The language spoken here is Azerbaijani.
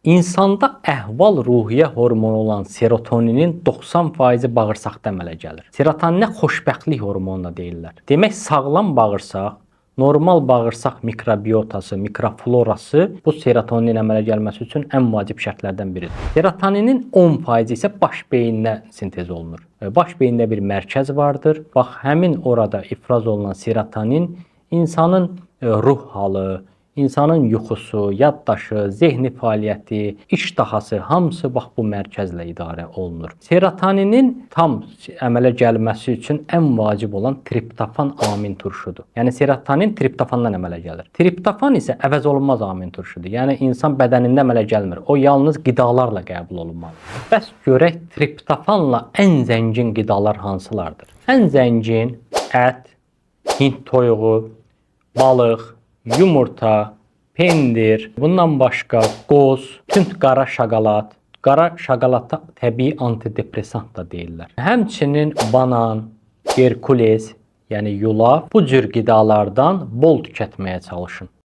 İnsanda əhval-ruhiyyə hormonu olan serotoninin 90% bağırsaqda əmələ gəlir. Serotoninə xoşbəxtlik hormonu da deyirlər. Demək, sağlam bağırsaq, normal bağırsaq mikrobiotası, mikroflorası bu serotoninin əmələ gəlməsi üçün ən vacib şərtlərdən biridir. Serotoninin 10% isə baş beyində sintez olunur. Baş beyində bir mərkəz vardır. Bax, həmin orada ifraz olunan serotonin insanın ruh halı, İnsanın yuxusu, yaddaşı, zehni fəaliyyəti, iştahası hamısı bax bu mərkəzlə idarə olunur. Serotoninin tam əmələ gəlməsi üçün ən vacib olan triptofan amin turşudur. Yəni serotonin triptofandan əmələ gəlir. Triptofan isə əvəzolunmaz amin turşudur. Yəni insan bədənində əmələ gəlmir. O yalnız qidalarla qəbul olunmalıdır. Bəs görək triptofanla ən zəngin qidalar hansılardır? Ən zəngin ət, Hind toyuğu, balıq, yumurta, pendir, bundan başqa qoz, tünd qara şokolad. Qara şokoladda təbii antidepressant da deyirlər. Həmçinin banan, gerkules, yəni yulaf, bu cür qidalardan bol tükətməyə çalışın.